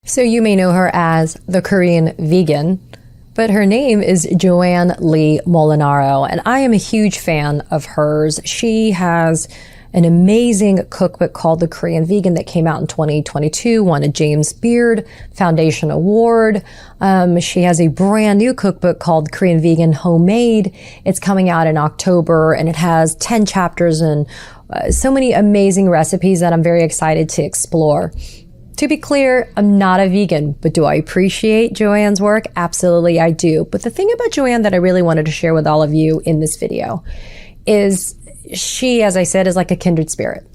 So you may know her as the Korean vegan, but her name is Joanne Lee Molinaro, and I am a huge fan of hers. She has an amazing cookbook called The Korean Vegan that came out in 2022, won a James Beard Foundation Award. She has a brand new cookbook called Korean Vegan Homemade. It's coming out in October, and it has 10 chapters and so many amazing recipes that I'm very excited to explore. To be clear, I'm not a vegan, but do I appreciate Joanne's work? Absolutely, I do. But the thing about Joanne that I really wanted to share with all of you in this video is she, as I said, is like a kindred spirit.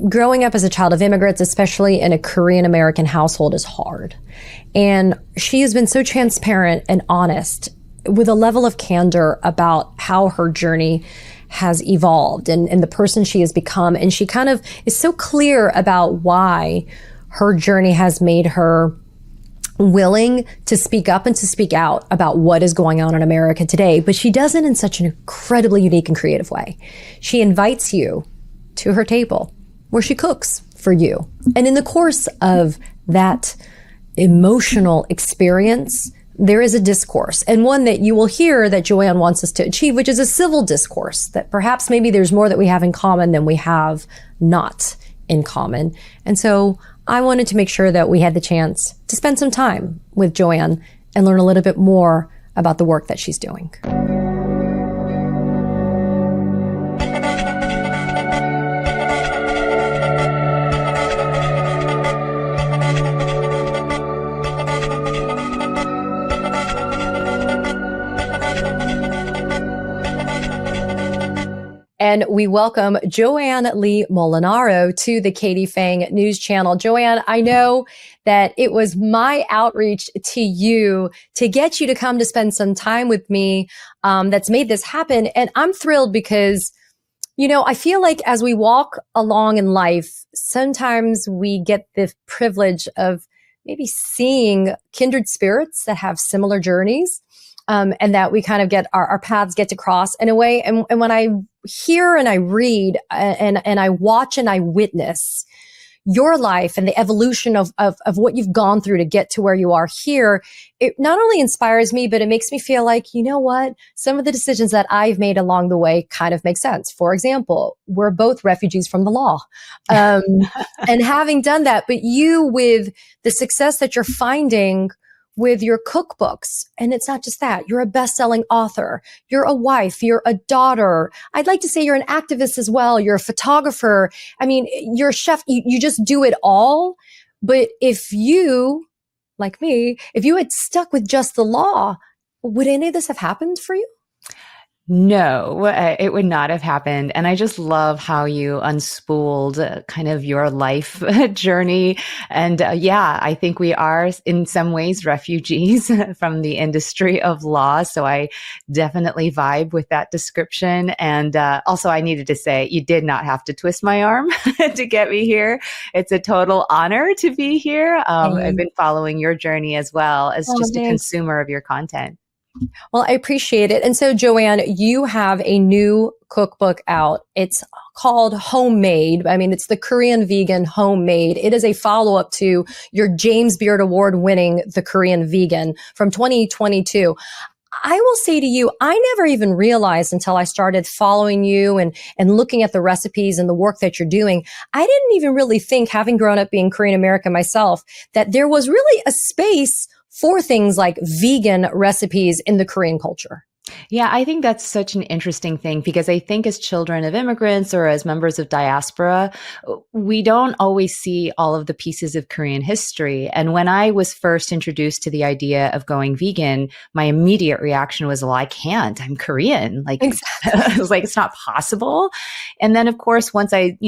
Growing up as a child of immigrants, especially in a Korean American household, is hard. And she has been so transparent and honest with a level of candor about how her journey has evolved and the person she has become. And she kind of is so clear about why her journey has made her willing to speak up and to speak out about what is going on in America today. But she does it in such an incredibly unique and creative way. She invites you to her table where she cooks for you. And in the course of that emotional experience, there is a discourse, and one that you will hear that Joanne wants us to achieve, which is a civil discourse, that perhaps maybe there's more that we have in common than we have not in common. And so I wanted to make sure that we had the chance to spend some time with Joanne and learn a little bit more about the work that she's doing. And we welcome Joanne Lee Molinaro to the Katie Phang News Channel. Joanne, I know that it was my outreach to you to get you to come to spend some time with me that's made this happen. And I'm thrilled because, you know, I feel like as we walk along in life, sometimes we get the privilege of maybe seeing kindred spirits that have similar journeys. And that we kind of get our paths get to cross in a way. And when I hear and I read and I watch and I witness your life and the evolution of what you've gone through to get to where you are here, it not only inspires me, but it makes me feel like, you know what, some of the decisions that I've made along the way kind of make sense. For example, we're both refugees from the law. And having done that, but you with the success that you're finding with your cookbooks. And it's not just that. You're a best-selling author. You're a wife. You're a daughter. I'd like to say you're an activist as well. You're a photographer. I mean, you're a chef. You just do it all. But if you, like me, if you had stuck with just the law, would any of this have happened for you? No, it would not have happened. And I just love how you unspooled kind of your life journey. And yeah, I think we are in some ways refugees from the industry of law. So I definitely vibe with that description. And also I needed to say, you did not have to twist my arm to get me here. It's a total honor to be here. I've been following your journey as well as just a consumer of your content. Well, I appreciate it. And so, Joanne, you have a new cookbook out. It's called Homemade. I mean, it's the Korean Vegan Homemade. It is a follow-up to your James Beard Award winning The Korean Vegan from 2022. I will say to you, I never even realized until I started following you and looking at the recipes and the work that you're doing. I didn't even really think, having grown up being Korean American myself, that there was really a space for things like vegan recipes in the Korean culture. Yeah, I think that's such an interesting thing because I think as children of immigrants or as members of diaspora, we don't always see all of the pieces of Korean history. And when I was first introduced to the idea of going vegan, my immediate reaction was, well, I can't. I'm Korean. Like, exactly. I was like, it's not possible. And then, of course, once I,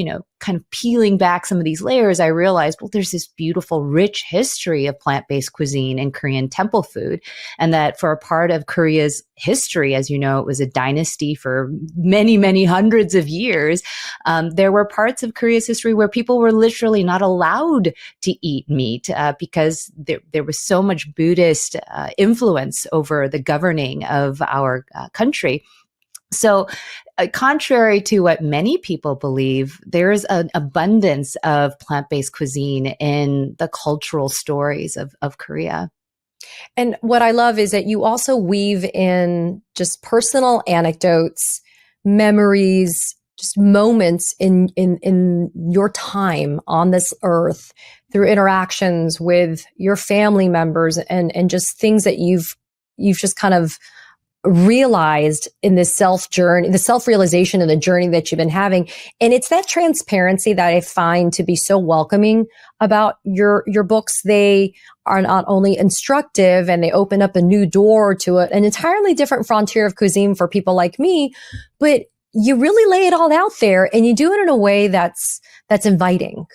kind of peeling back some of these layers, I realized, well, there's this beautiful, rich history of plant-based cuisine and Korean temple food. And that for a part of Korea's history, as you know, it was a dynasty for many, many hundreds of years. There were parts of Korea's history where people were literally not allowed to eat meat because there was so much Buddhist influence over the governing of our country. So, contrary to what many people believe, there's an abundance of plant-based cuisine in the cultural stories of Korea. And what I love is that you also weave in just personal anecdotes, memories, just moments in your time on this earth through interactions with your family members and just things that you've just kind of realized in this the self-realization and the journey that you've been having. And it's that transparency that I find to be so welcoming about your books. They are not only instructive and they open up a new door to an entirely different frontier of cuisine for people like me, but you really lay it all out there and you do it in a way that's inviting.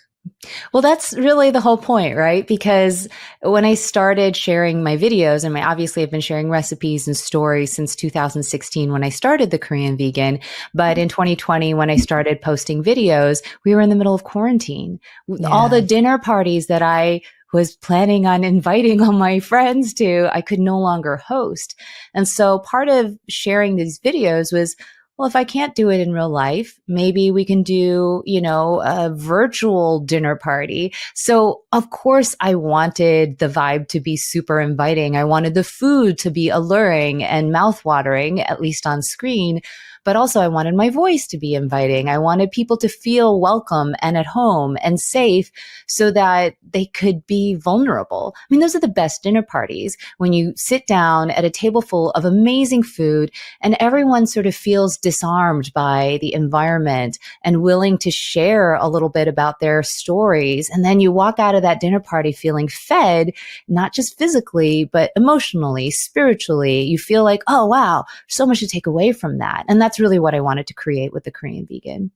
Well, that's really the whole point, right? Because when I started sharing my videos, and obviously I've been sharing recipes and stories since 2016 when I started the Korean Vegan. But in 2020, when I started posting videos, we were in the middle of quarantine. Yeah. All the dinner parties that I was planning on inviting all my friends to, I could no longer host. And so part of sharing these videos was, well, if I can't do it in real life, maybe we can do, a virtual dinner party. So of course I wanted the vibe to be super inviting. I wanted the food to be alluring and mouthwatering, at least on screen. But also I wanted my voice to be inviting. I wanted people to feel welcome and at home and safe so that they could be vulnerable. I mean, those are the best dinner parties when you sit down at a table full of amazing food and everyone sort of feels disarmed by the environment and willing to share a little bit about their stories. And then you walk out of that dinner party feeling fed, not just physically, but emotionally, spiritually. You feel like, oh, wow, so much to take away from that. And that's really what I wanted to create with the Korean Vegan.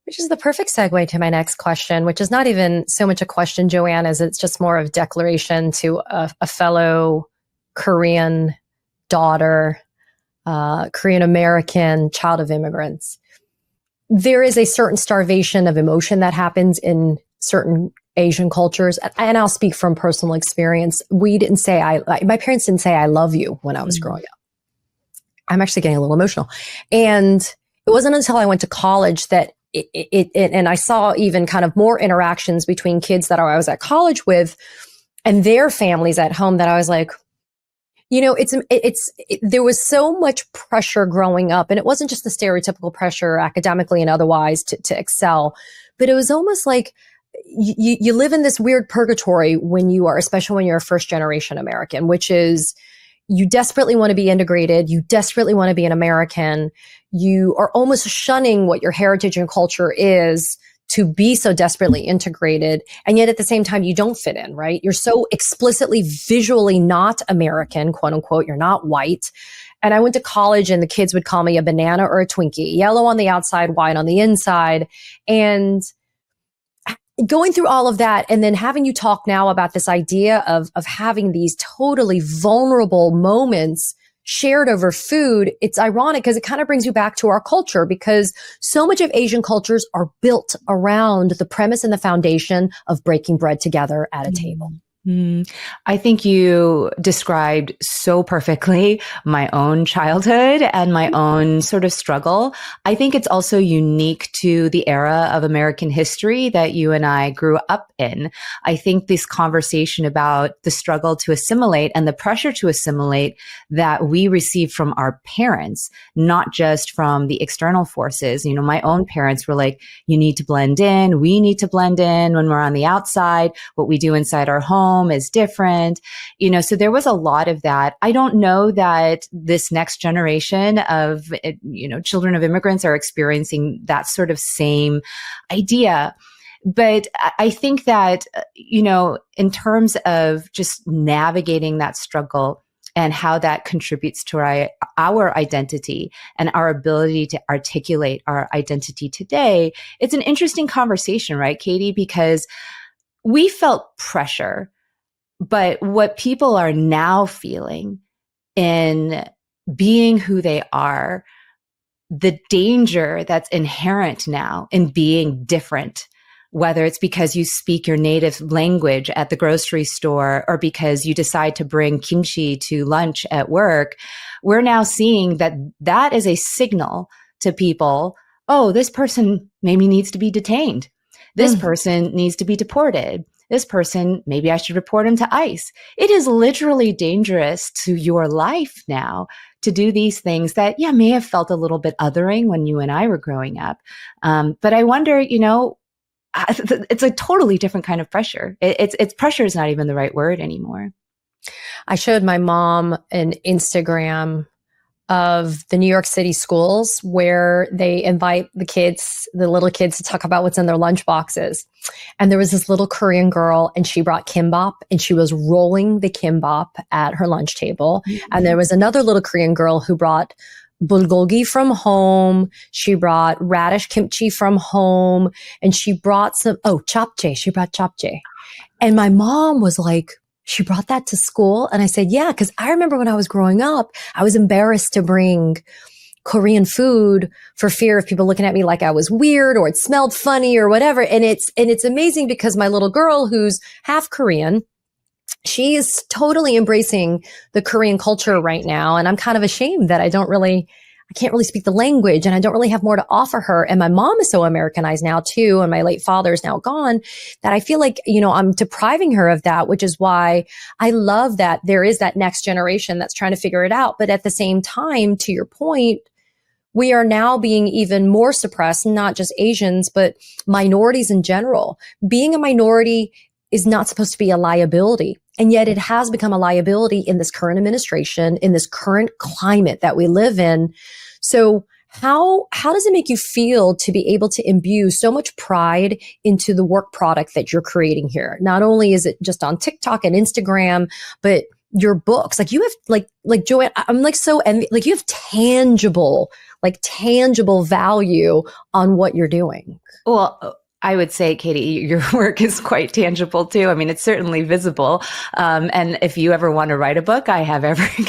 Which is the perfect segue to my next question, which is not even so much a question, Joanne, as it's just more of declaration to a fellow Korean daughter, Korean American, child of immigrants. There is a certain starvation of emotion that happens in certain Asian cultures. And I'll speak from personal experience. My parents didn't say I love you when I was growing up. I'm actually getting a little emotional. And it wasn't until I went to college that and I saw even kind of more interactions between kids that I was at college with and their families at home that I was like, there was so much pressure growing up, and it wasn't just the stereotypical pressure academically and otherwise to excel, but it was almost like you live in this weird purgatory especially when you're a first generation American, which is you desperately want to be integrated. You desperately want to be an American. You are almost shunning what your heritage and culture is to be so desperately integrated. And yet at the same time, you don't fit in, right? You're so explicitly visually not American, quote unquote. You're not white. And I went to college and the kids would call me a banana or a Twinkie, yellow on the outside, white on the inside. And going through all of that and then having you talk now about this idea of having these totally vulnerable moments shared over food, it's ironic because it kind of brings you back to our culture because so much of Asian cultures are built around the premise and the foundation of breaking bread together at a table. I think you described so perfectly my own childhood and my own sort of struggle. I think it's also unique to the era of American history that you and I grew up in. I think this conversation about the struggle to assimilate and the pressure to assimilate that we received from our parents, not just from the external forces. My own parents were like, you need to blend in. We need to blend in when we're on the outside. What we do inside our home is different, so there was a lot of that. I don't know that this next generation of, children of immigrants are experiencing that sort of same idea. But I think that, in terms of just navigating that struggle and how that contributes to our identity and our ability to articulate our identity today, it's an interesting conversation, right, Katie? Because we felt pressure. But what people are now feeling in being who they are, the danger that's inherent now in being different, whether it's because you speak your native language at the grocery store or because you decide to bring kimchi to lunch at work, we're now seeing that that is a signal to people, oh, this person maybe needs to be detained. This person needs to be deported. This person, maybe I should report him to ICE. It is literally dangerous to your life now to do these things that, yeah, may have felt a little bit othering when you and I were growing up. But I wonder, it's a totally different kind of pressure. It's pressure is not even the right word anymore. I showed my mom an Instagram of the New York City schools where they invite the little kids to talk about what's in their lunch boxes. And there was this little Korean girl and she brought kimbap and she was rolling the kimbap at her lunch table. Mm-hmm. And there was another little Korean girl who brought bulgogi from home. She brought radish kimchi from home and she brought japchae. She brought japchae. And my mom was like, she brought that to school. And I said, yeah, because I remember when I was growing up, I was embarrassed to bring Korean food for fear of people looking at me like I was weird or it smelled funny or whatever. And it's amazing because my little girl, who's half Korean, she is totally embracing the Korean culture right now. And I'm kind of ashamed that I can't really speak the language and I don't really have more to offer her. And my mom is so Americanized now too. And my late father is now gone that I feel like, I'm depriving her of that, which is why I love that there is that next generation that's trying to figure it out. But at the same time, to your point, we are now being even more suppressed, not just Asians, but minorities in general. Being a minority is not supposed to be a liability. And yet it has become a liability in this current administration, in this current climate that we live in. So how does it make you feel to be able to imbue so much pride into the work product that you're creating here? Not only is it just on TikTok and Instagram, but your books, like you have like Joanne, I'm like so envious, like you have tangible value on what you're doing. Well, I would say, Katie, your work is quite tangible too. I mean, it's certainly visible. And if you ever want to write a book, I have every confidence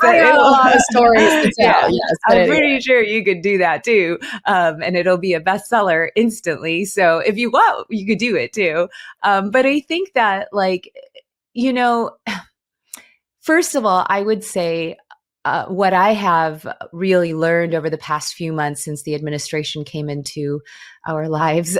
that I have a lot of stories to tell. Yeah, yes, I'm pretty sure you could do that too. And it'll be a bestseller instantly. So if you want, you could do it too. But I think that first of all, I would say, what I have really learned over the past few months since the administration came into our lives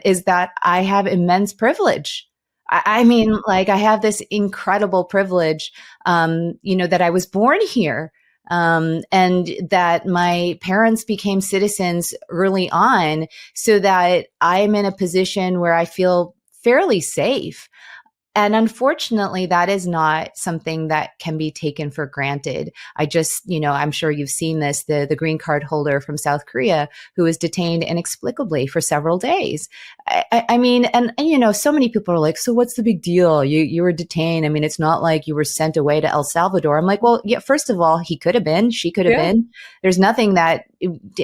is that I have immense privilege. I mean, I have this incredible privilege, that I was born here, and that my parents became citizens early on so that I'm in a position where I feel fairly safe. And unfortunately, that is not something that can be taken for granted. I just, I'm sure you've seen this, the green card holder from South Korea who was detained inexplicably for several days. I mean, and so many people are like, so what's the big deal? You were detained. I mean, it's not like you were sent away to El Salvador. I'm like, well, yeah, first of all, he could have been, she could have been. There's nothing that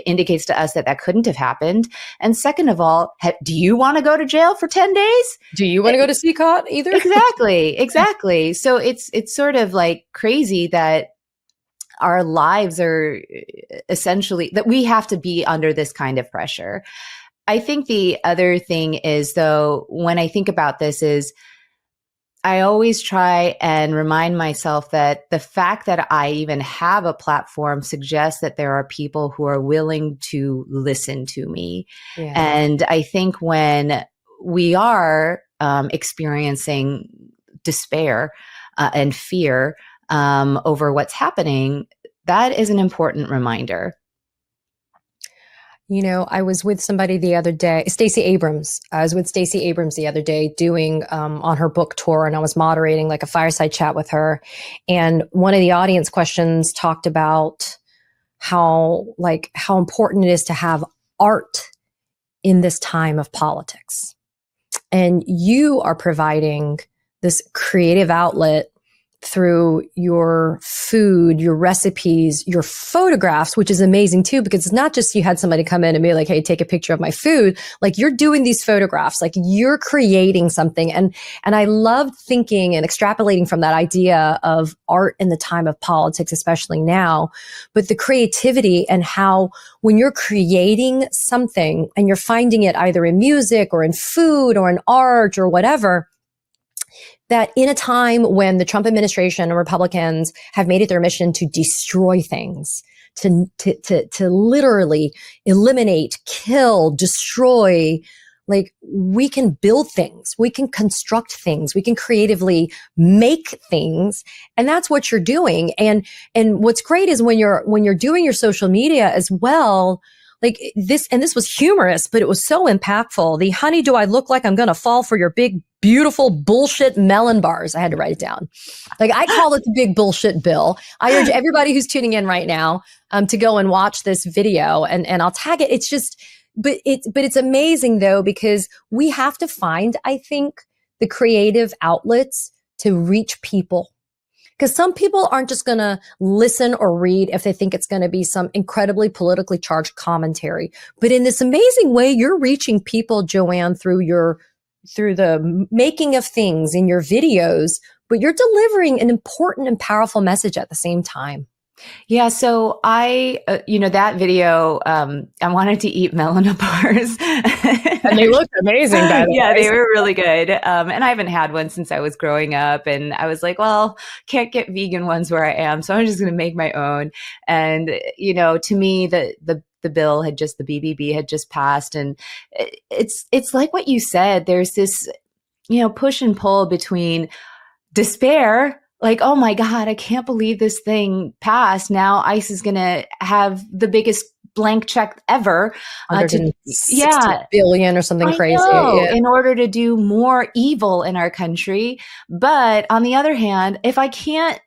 indicates to us that couldn't have happened. And second of all, do you want to go to jail for 10 days? Do you want to go to CCOT either? Exactly. So it's sort of like crazy that our lives are essentially, that we have to be under this kind of pressure. I think the other thing is, though, when I think about this is I always try and remind myself that the fact that I even have a platform suggests that there are people who are willing to listen to me. Yeah. And I think when we are experiencing despair and fear over what's happening, that is an important reminder. I was with somebody the other day, Stacey Abrams. I was with Stacey Abrams the other day doing on her book tour, and I was moderating like a fireside chat with her. And one of the audience questions talked about how important it is to have art in this time of politics. And you are providing this creative outlet through your food, your recipes, your photographs, which is amazing too, because it's not just you had somebody come in and be like, hey, take a picture of my food. Like you're doing these photographs, like you're creating something. And I loved thinking and extrapolating from that idea of art in the time of politics, especially now, but the creativity and how when you're creating something and you're finding it either in music or in food or in art or whatever, that in a time when the Trump administration and Republicans have made it their mission to destroy things, to literally eliminate, kill, destroy, like we can build things, we can construct things, we can creatively make things. And that's what you're doing. And what's great is when you're doing your social media as well, like this, and this was humorous, but it was so impactful. The honey, do I look like I'm going to fall for your big, beautiful bullshit melon bars? I had to write it down. Like I call it the big bullshit bill. I urge everybody who's tuning in right now, to go and watch this video and I'll tag it. It's just, but it's amazing though, because we have to find, I think, the creative outlets to reach people. Because some people aren't just going to listen or read if they think it's going to be some incredibly politically charged commentary. But in this amazing way, you're reaching people, Joanne, through the making of things in your videos, but you're delivering an important and powerful message at the same time. Yeah. So that video, I wanted to eat melon bars. And they looked amazing, by the way. Yeah, they were really good. And I haven't had one since I was growing up. And I was like, well, can't get vegan ones where I am. So I'm just going to make my own. And, to me, the bill had just, the BBB had just passed. And it's like what you said, there's this, push and pull between despair. Like, oh my God, I can't believe this thing passed. Now ICE is going to have the biggest blank check ever. 160 billion or something crazy. Yeah. In order to do more evil in our country. But on the other hand, if I can't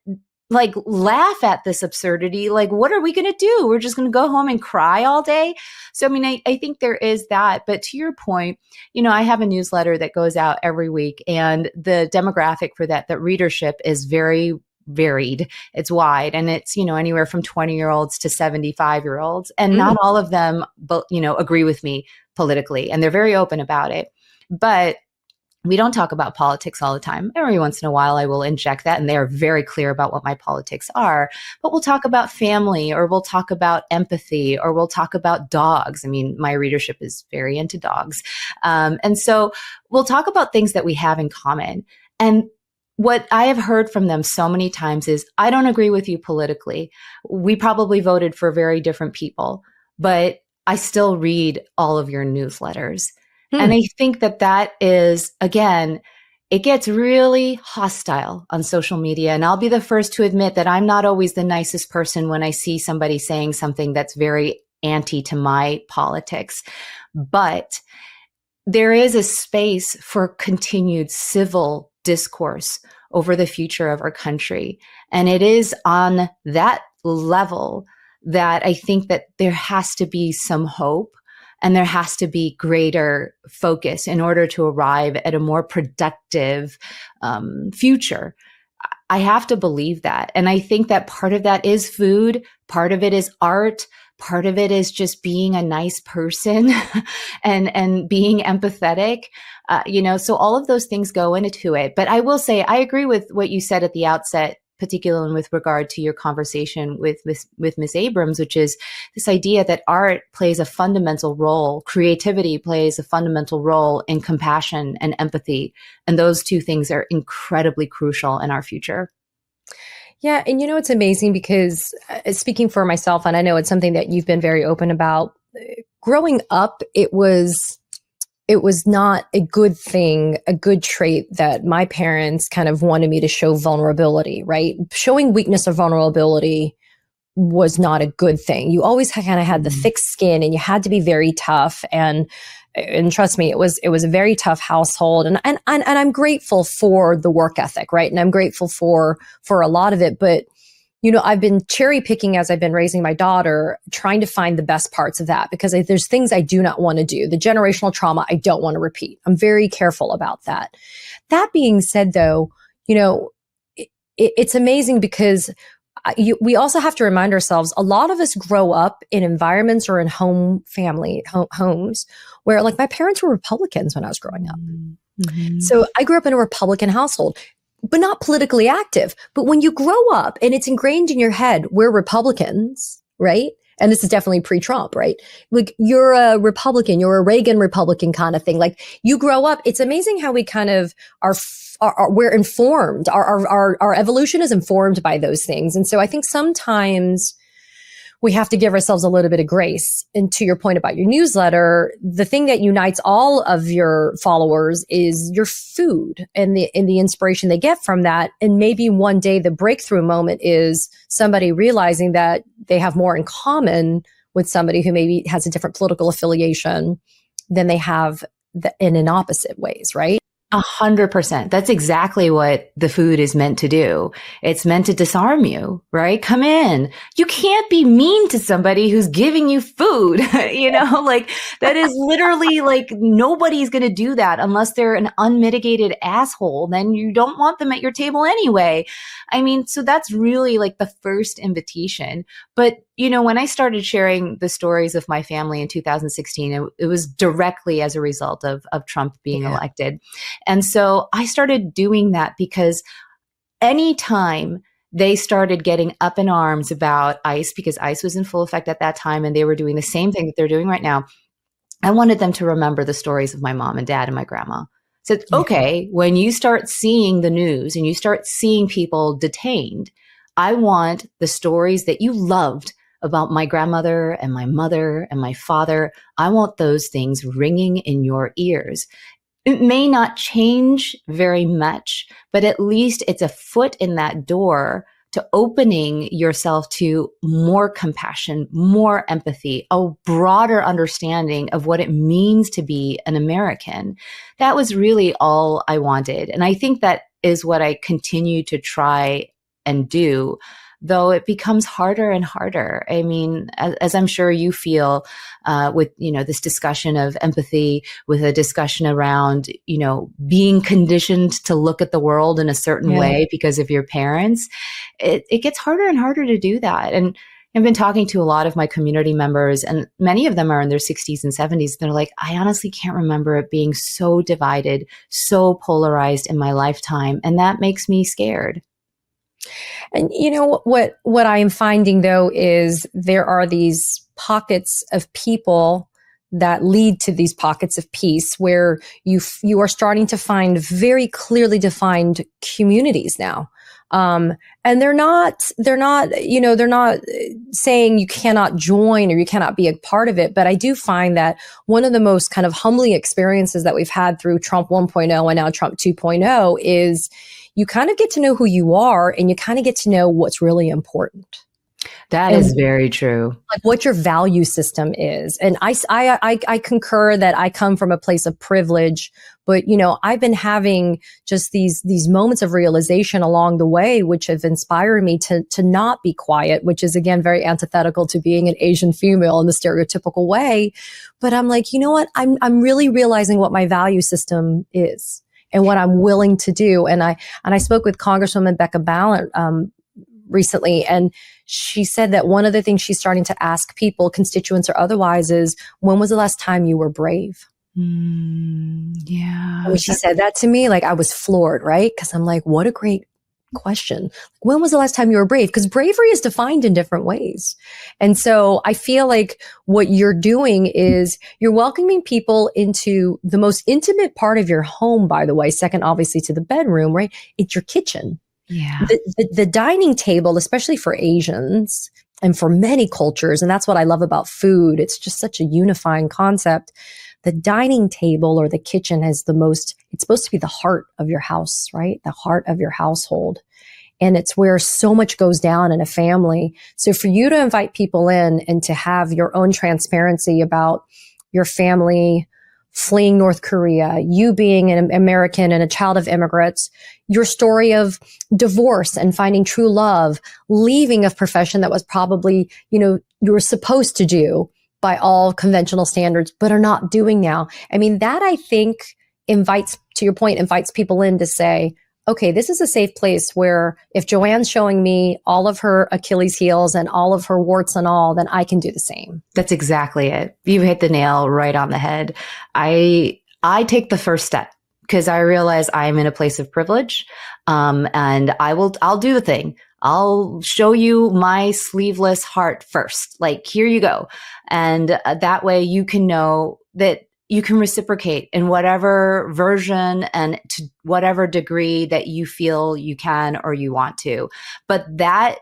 laugh at this absurdity, what are we going to do? We're just going to go home and cry all day. So, I think there is that. But to your point, I have a newsletter that goes out every week, and the demographic for that readership is very varied. It's wide, and it's, anywhere from 20-year-olds to 75-year-olds. And not all of them, agree with me politically, and they're very open about it. But we don't talk about politics all the time. Every once in a while, I will inject that, and they are very clear about what my politics are. But we'll talk about family, or we'll talk about empathy, or we'll talk about dogs. My readership is very into dogs. And so we'll talk about things that we have in common. And what I have heard from them so many times is, I don't agree with you politically. We probably voted for very different people, but I still read all of your newsletters. And I think that is, again, it gets really hostile on social media. And I'll be the first to admit that I'm not always the nicest person when I see somebody saying something that's very anti to my politics. But there is a space for continued civil discourse over the future of our country. And it is on that level that I think that there has to be some hope. And there has to be greater focus in order to arrive at a more productive future. I have to believe that. And I think that part of that is food. Part of it is art. Part of it is just being a nice person and being empathetic. So all of those things go into it. But I will say, I agree with what you said at the outset, particularly with regard to your conversation with Ms. Abrams, which is this idea that art plays a fundamental role, creativity plays a fundamental role in compassion and empathy. And those two things are incredibly crucial in our future. Yeah. And it's amazing because speaking for myself, and I know it's something that you've been very open about, growing up, it was not a good thing, a good trait that my parents kind of wanted me to show vulnerability, right? Showing weakness or vulnerability was not a good thing. You always kind of had the thick skin, and you had to be very tough. And trust me, it was a very tough household. And I'm grateful for the work ethic, right? And I'm grateful for a lot of it. But I've been cherry picking as I've been raising my daughter, trying to find the best parts of that, because there's things I do not want to do. The generational trauma, I don't want to repeat. I'm very careful about that. That being said, though, it's amazing because we also have to remind ourselves, a lot of us grow up in environments or in homes where, like, my parents were Republicans when I was growing up. Mm-hmm. So I grew up in a Republican household, but not politically active. But when you grow up and it's ingrained in your head, we're Republicans, right? And this is definitely pre-Trump, right? Like, you're a Republican, you're a Reagan Republican kind of thing. Like, you grow up. It's amazing how we kind of we're informed. Our evolution is informed by those things. And so I think sometimes we have to give ourselves a little bit of grace. And to your point about your newsletter, the thing that unites all of your followers is your food and the inspiration they get from that. And maybe one day the breakthrough moment is somebody realizing that they have more in common with somebody who maybe has a different political affiliation than they have in an opposite ways, right? 100%. That's exactly what the food is meant to do. It's meant to disarm you, right? Come in. You can't be mean to somebody who's giving you food. Like, that is literally, like, nobody's going to do that unless they're an unmitigated asshole. Then you don't want them at your table anyway. I mean, so that's really like the first invitation. But when I started sharing the stories of my family in 2016, it was directly as a result of Trump being elected. And so I started doing that because anytime they started getting up in arms about ICE, because ICE was in full effect at that time and they were doing the same thing that they're doing right now, I wanted them to remember the stories of my mom and dad and my grandma. Said, okay, when you start seeing the news and you start seeing people detained, I want the stories that you loved about my grandmother and my mother and my father. I want those things ringing in your ears. It may not change very much, but at least it's a foot in that door to opening yourself to more compassion, more empathy, a broader understanding of what it means to be an American. That was really all I wanted. And I think that is what I continue to try and do, though it becomes harder and harder. I mean, as I'm sure you feel with, this discussion of empathy, with a discussion around, being conditioned to look at the world in a certain way because of your parents, it gets harder and harder to do that. And I've been talking to a lot of my community members, and many of them are in their 60s and 70s. They're like, I honestly can't remember it being so divided, so polarized in my lifetime. And that makes me scared. And what I am finding, though, is there are these pockets of people that lead to these pockets of peace where you are starting to find very clearly defined communities now. And they're not saying you cannot join or you cannot be a part of it. But I do find that one of the most kind of humbling experiences that we've had through Trump 1.0 and now Trump 2.0 is you kind of get to know who you are and you kind of get to know what's really important. That is very true. Like what your value system is. And I concur that I come from a place of privilege, but I've been having just these moments of realization along the way, which have inspired me to not be quiet, which is again, very antithetical to being an Asian female in the stereotypical way. But I'm like, you know what? I'm really realizing what my value system is and what I'm willing to do. And I spoke with Congresswoman Becca Balint, recently, and she said that one of the things she's starting to ask people, constituents or otherwise, is when was the last time you were brave? Yeah. And when she said that to me, like I was floored, right? Because I'm like, what a great question. When was the last time you were brave? Because bravery is defined in different ways. And so I feel like what you're doing is you're welcoming people into the most intimate part of your home, by the way, second obviously to the bedroom, right? It's your kitchen. Yeah. The dining table, especially for Asians and for many cultures, and that's what I love about food. It's just such a unifying concept. The dining table or the kitchen it's supposed to be the heart of your house, right? The heart of your household. And it's where so much goes down in a family. So for you to invite people in and to have your own transparency about your family fleeing North Korea, you being an American and a child of immigrants, your story of divorce and finding true love, leaving a profession that was probably, you were supposed to do by all conventional standards, but are not doing now. I mean, that I think invites, to your point, invites people in to say, okay, this is a safe place where if Joanne's showing me all of her Achilles heels and all of her warts and all, then I can do the same. That's exactly it. You hit the nail right on the head. I take the first step because I realize I'm in a place of privilege. And I'll do the thing. I'll show you my sleeveless heart first. Like, here you go. And that way you can know that you can reciprocate in whatever version and to whatever degree that you feel you can or you want to. But that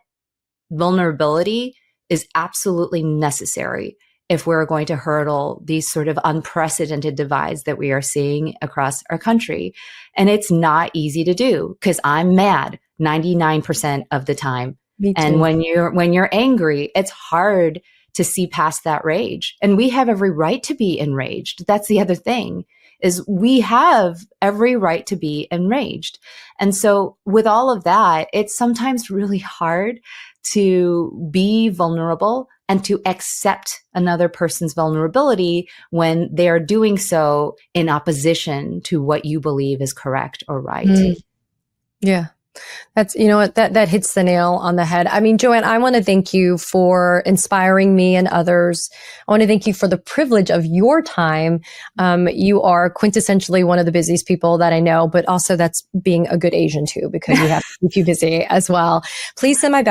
vulnerability is absolutely necessary if we're going to hurdle these sort of unprecedented divides that we are seeing across our country. And it's not easy to do because I'm mad 99% of the time. Me too. And when you're angry, it's hard to see past that rage. And we have every right to be enraged. That's the other thing, is we have every right to be enraged. And so with all of that, it's sometimes really hard to be vulnerable and to accept another person's vulnerability when they are doing so in opposition to what you believe is correct or right. Yeah. That's, you know what, that hits the nail on the head. I mean, Joanne, I want to thank you for inspiring me and others. I want to thank you for the privilege of your time. You are quintessentially one of the busiest people that I know, but also that's being a good Asian too, because you have to keep you busy as well. Please send my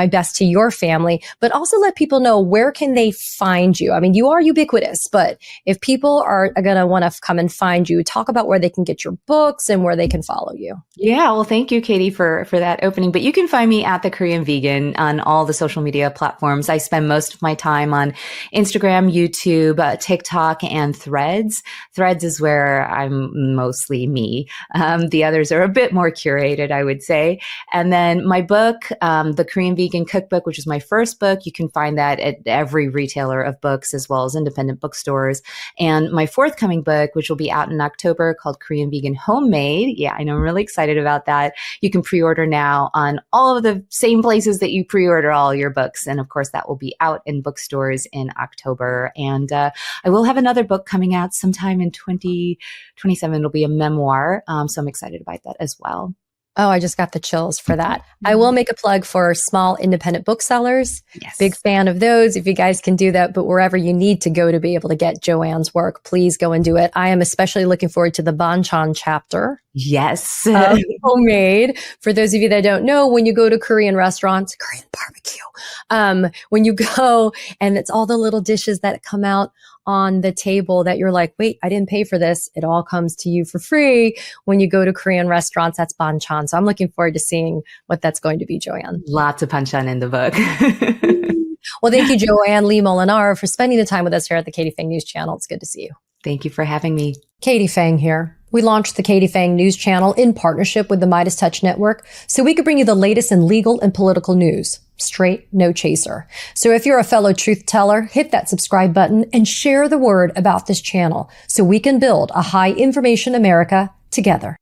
best to your family, but also let people know, where can they find you? I mean, you are ubiquitous, but if people are going to want to come and find you, talk about where they can get your books and where they can follow you. Yeah, well, thank you, Katie, for that opening. But you can find me at The Korean Vegan on all the social media platforms. I spend most of my time on Instagram, YouTube, TikTok, and Threads. Threads is where I'm mostly me. The others are a bit more curated, I would say. And then my book, The Korean Vegan Cookbook, which is my first book, you can find that at every retailer of books as well as independent bookstores. And my forthcoming book, which will be out in October, called Korean Vegan Homemade. Yeah, I know, I'm really excited about that. You can pre-order now on all of the same places that you pre-order all your books. And of course, that will be out in bookstores in October. And I will have another book coming out sometime in 2027. It'll be a memoir. So I'm excited about that as well. Oh, I just got the chills for that. I will make a plug for small independent booksellers. Yes. Big fan of those. If you guys can do that, but wherever you need to go to be able to get Joanne's work, please go and do it. I am especially looking forward to the banchan chapter. Yes. Homemade. For those of you that don't know, when you go to Korean restaurants, Korean barbecue, when you go and it's all the little dishes that come out on the table that you're like, wait, I didn't pay for this. It all comes to you for free. When you go to Korean restaurants, that's banchan. So I'm looking forward to seeing what that's going to be, Joanne. Lots of banchan in the book. Well, thank you, Joanne Lee Molinaro, for spending the time with us here at the Katie Phang News Channel. It's good to see you. Thank you for having me. Katie Phang here. We launched the Katie Phang News Channel in partnership with the Midas Touch Network so we could bring you the latest in legal and political news. Straight, no chaser. So if you're a fellow truth teller, hit that subscribe button and share the word about this channel so we can build a high information America together.